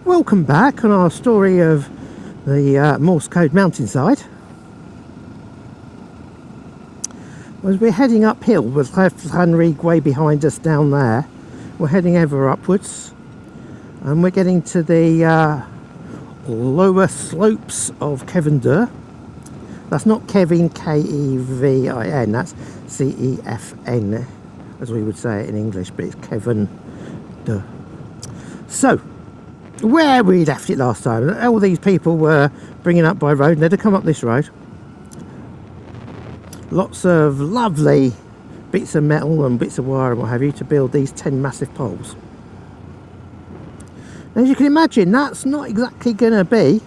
Welcome back on our story of the Morse code Mountainside. As we're heading uphill with Llanrig way behind us down there, we're heading ever upwards and we're getting to the lower slopes of Cefn. That's not Kevin, K-E-V-I-N, that's C-E-F-N as we would say it in English, but it's Cefn. So where we left it last time, all these people were bringing up by road and they'd have come up this road. Lots of lovely bits of metal and bits of wire and what have you to build these 10 massive poles. Now, as you can imagine, that's not exactly going to be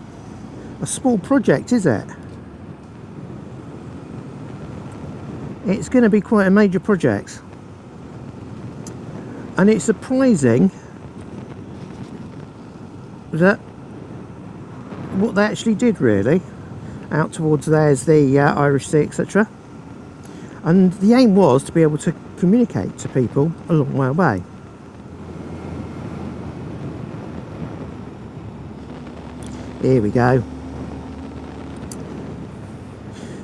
a small project, is it? It's going to be quite a major project. And it's surprising that what they actually did, really. Out towards there's the Irish Sea, etc. And the aim was to be able to communicate to people a long way away. Here we go.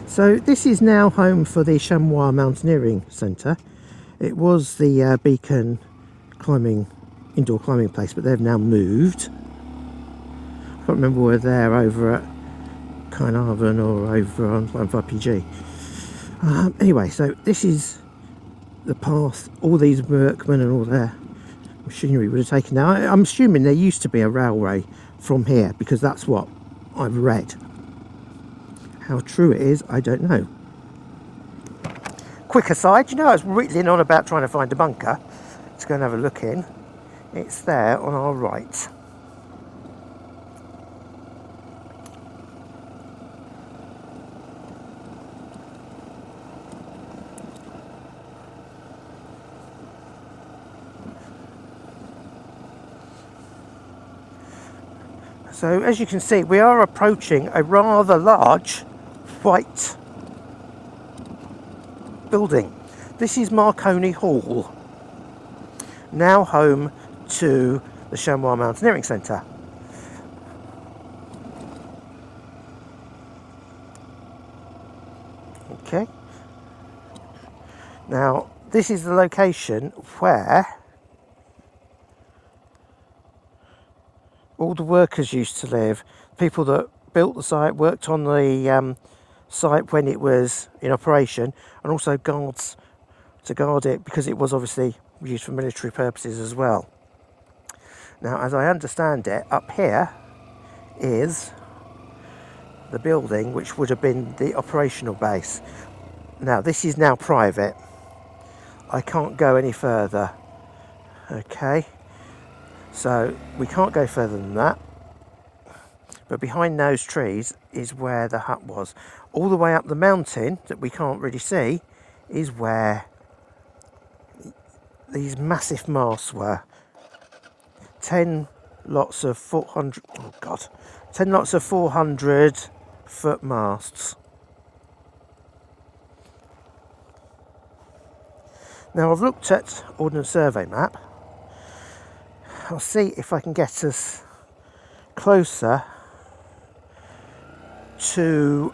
So this is now home for the Chamois Mountaineering Centre. It was the Beacon indoor climbing place, but they've now moved. I can't remember whether they're over at Carnarvon or over on RPG. Anyway, so this is the path all these workmen and all their machinery would have taken. Now, I'm assuming there used to be a railway from here, because that's what I've read. How true it is, I don't know. Quick aside, you know, I was riddling on about trying to find a bunker. Let's go and have a look in. It's there on our right. So as you can see, we are approaching a rather large white building. This is Marconi Hall, now home to the Chamois Mountaineering Centre. Okay. Now, this is the location where all the workers used to live. People that built the site, worked on the site when it was in operation, and also guards to guard it, because it was obviously used for military purposes as well. Now, as I understand it, up here is the building which would have been the operational base. Now, this is now private. I can't go any further. Okay. So we can't go further than that, but behind those trees is where the hut was. All the way up the mountain that we can't really see is where these massive masts were. 10 lots of 400, oh God, 10 lots of 400 foot masts. Now, I've looked at Ordnance Survey map. I'll see if I can get us closer to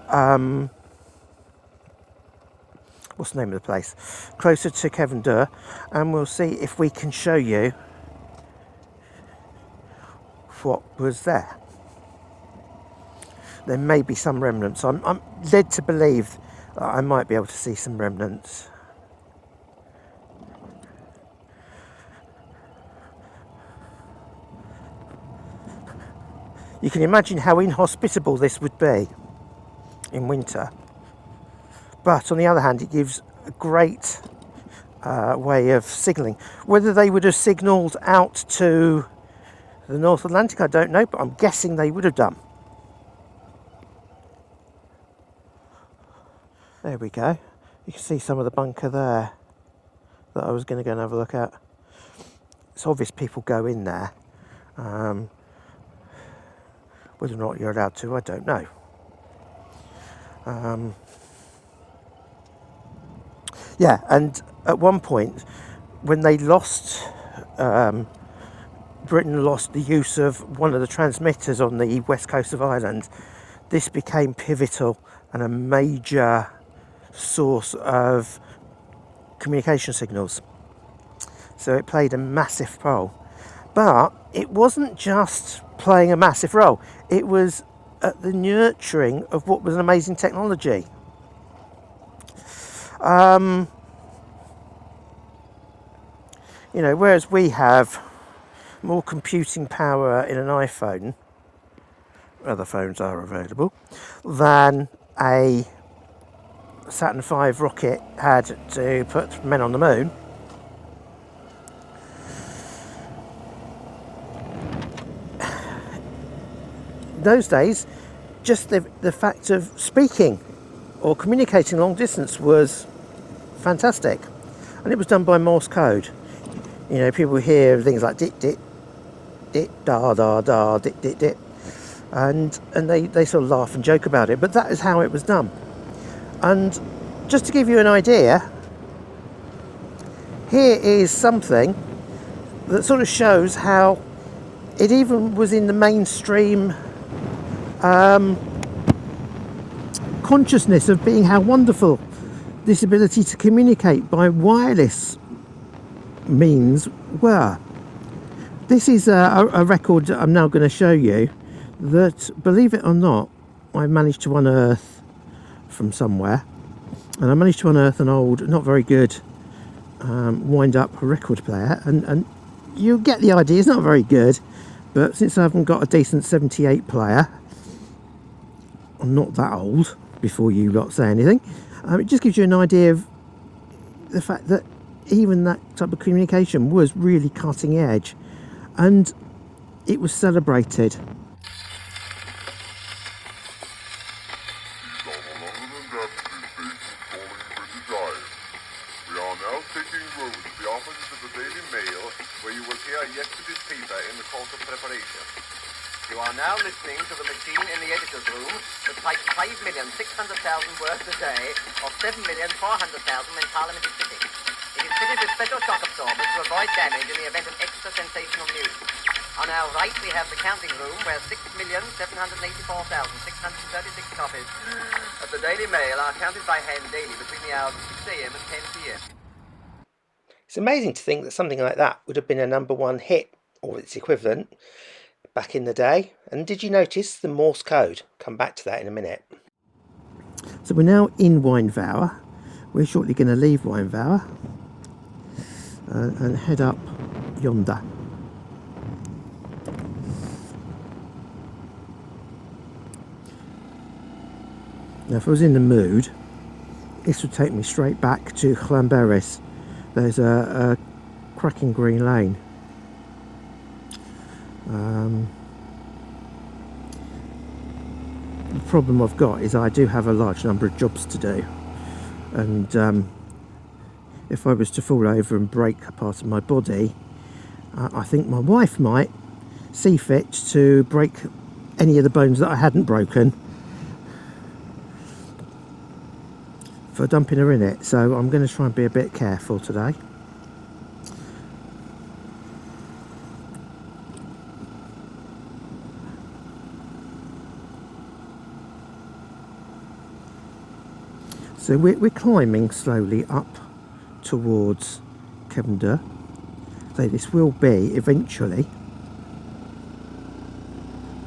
what's the name of the place? Closer to Cefn, and we'll see if we can show you what was there. There may be some remnants. I'm led to believe that I might be able to see some remnants. You can imagine how inhospitable this would be in winter. But on the other hand, it gives a great way of signalling. Whether they would have signalled out to the North Atlantic, I don't know, but I'm guessing they would have done. There we go. You can see some of the bunker there that I was going to go and have a look at. It's obvious people go in there. Whether or not you're allowed to, I don't know. Yeah, and at one point, when they lost, Britain lost the use of one of the transmitters on the west coast of Ireland, this became pivotal and a major source of communication signals. So it played a massive role. But it wasn't just playing a massive role, it was at the nurturing of what was an amazing technology. You know, whereas we have more computing power in an iPhone, other phones are available, than a Saturn V rocket had to put men on the moon. Those days, just the fact of speaking or communicating long distance was fantastic, and it was done by Morse code. You know, people hear things like dit dit dit da da da dit dit dit, and they sort of laugh and joke about it, but that is how it was done. And just to give you an idea, here is something that sort of shows how it even was in the mainstream consciousness of being how wonderful this ability to communicate by wireless means were. This is a record I'm now going to show you that, believe it or not, I managed to unearth from somewhere, and I managed to unearth an old, not very good wind-up record player, and you get the idea. It's not very good, but since I haven't got a decent 78 player, I'm not that old, before you lot say anything, it just gives you an idea of the fact that even that type of communication was really cutting edge, and it was celebrated. We are now taking road to the offices of the Daily Mail, where you will hear yesterday's paper in the course of preparation. You are now listening to the machine in the editor's room that types 5,600,000 words a day, or 7,400,000 when Parliament is sitting. It is fitted with special shock absorbers to avoid damage in the event of extra sensational news. On our right we have the counting room where 6,784,636 copies of the Daily Mail are counted by hand daily between the hours of 6 a.m. and 10 p.m. It's amazing to think that something like that would have been a #1 hit, or its equivalent, back in the day. And did you notice the Morse code? Come back to that in a minute. So we're now in Wynvower. We're shortly going to leave Wynvower and head up yonder. Now, if I was in the mood, this would take me straight back to Llanberis. There's a cracking green lane. The problem I've got is I do have a large number of jobs to do, and if I was to fall over and break a part of my body, I think my wife might see fit to break any of the bones that I hadn't broken for dumping her in it. So I'm going to try and be a bit careful today. So we're climbing slowly up towards Kevender. So this will be eventually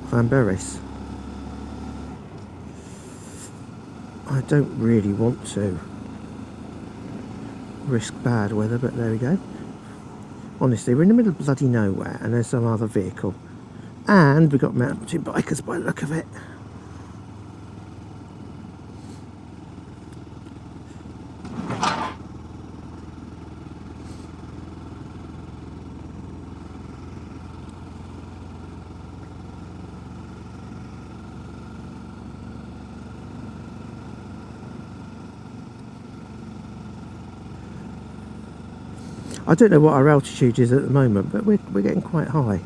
Llanberis. I don't really want to risk bad weather, but there we go. Honestly, we're in the middle of bloody nowhere and there's some other vehicle And we've got mountain bikers by the look of it. I don't know what our altitude is at the moment, but we're getting quite high.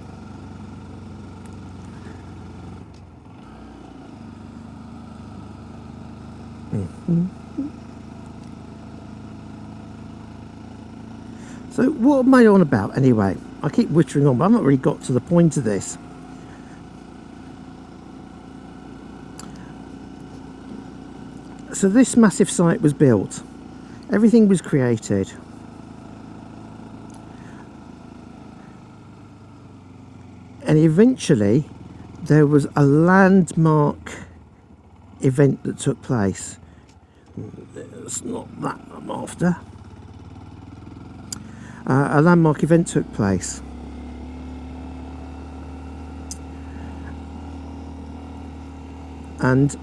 So what am I on about anyway? I keep whittering on, but I've not really got to the point of this. So this massive site was built. Everything was created. And eventually there was a landmark event that took place. It's not that I'm after. A landmark event took place. And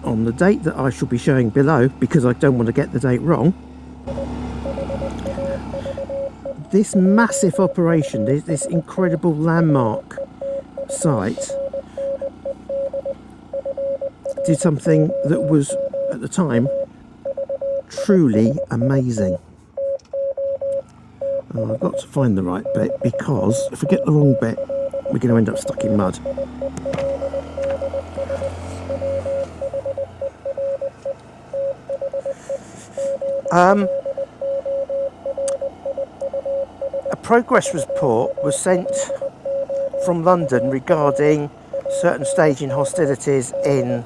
on the date that I shall be showing below, because I don't want to get the date wrong, this massive operation, this incredible landmark site, did something that was, at the time, truly amazing. Oh, I've got to find the right bit, because if I get the wrong bit, we're going to end up stuck in mud. A progress report was sent from London regarding certain staging hostilities in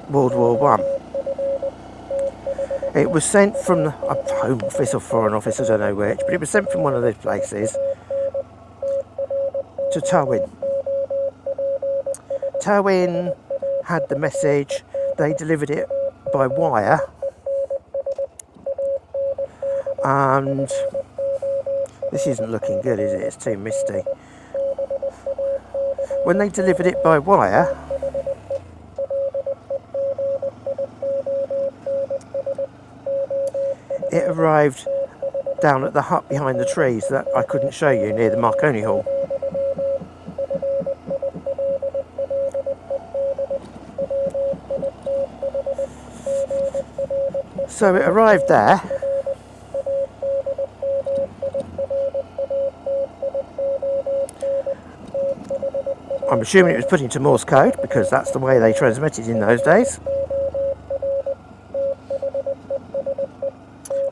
World War One. It was sent from the Home Office or Foreign Office, I don't know which, but it was sent from one of those places to Towin. Towin had the message, they delivered it by wire, and this isn't looking good, is it? It's too misty. When they delivered it by wire, it arrived down at the hut behind the trees that I couldn't show you near the Marconi Hall. So it arrived there. I'm assuming it was put into Morse code because that's the way they transmitted in those days.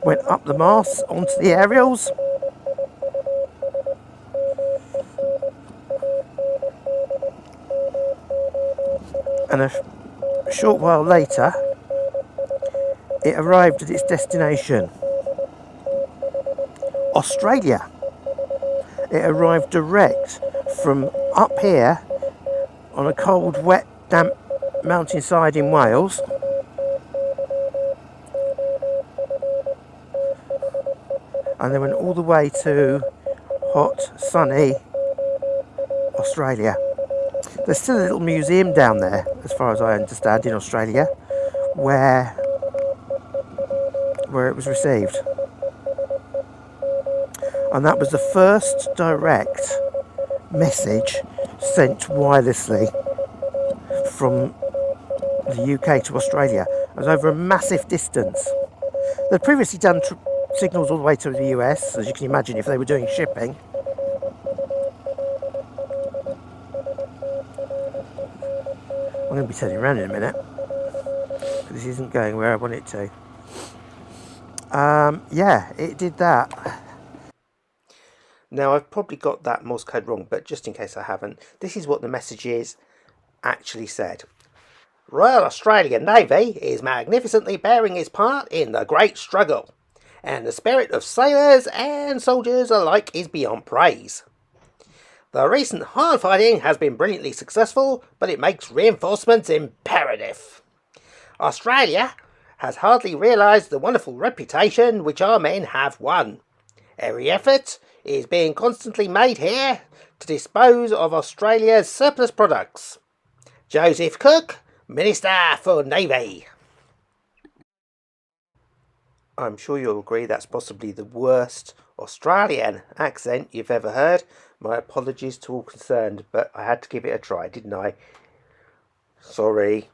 Went up the mast onto the aerials. And a short while later, it arrived at its destination, Australia. It arrived direct from up here on a cold, wet, damp mountainside in Wales, and then went all the way to hot, sunny Australia. There's still a little museum down there, as far as I understand, in Australia, where it was received. And that was the first direct message sent wirelessly from the UK to Australia. It was over a massive distance. They'd previously done signals all the way to the US, as you can imagine, if they were doing shipping. I'm going to be turning around in a minute, because this isn't going where I want it to. Yeah, it did that. Now, I've probably got that Morse code wrong, but just in case I haven't, this is what the messages actually said. Royal Australian Navy is magnificently bearing its part in the great struggle, and the spirit of sailors and soldiers alike is beyond praise. The recent hard fighting has been brilliantly successful, but it makes reinforcements imperative. Australia has hardly realised the wonderful reputation which our men have won. Every effort is being constantly made here to dispose of Australia's surplus products. Joseph Cook, Minister for Navy. I'm sure you'll agree that's possibly the worst Australian accent you've ever heard. My apologies to all concerned, but I had to give it a try, didn't I? Sorry.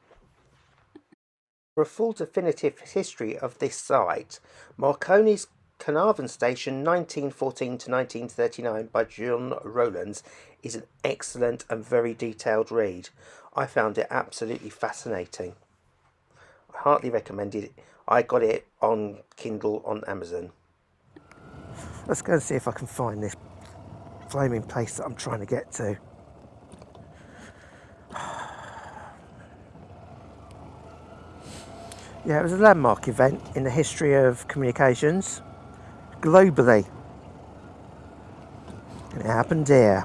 For a full definitive history of this site, Marconi's Carnarvon Station 1914 to 1939 by John Rowlands is an excellent and very detailed read. I found it absolutely fascinating. I heartily recommend it. I got it on Kindle on Amazon. Let's go and see if I can find this flaming place that I'm trying to get to. Yeah, it was a landmark event in the history of communications globally. And it happened here.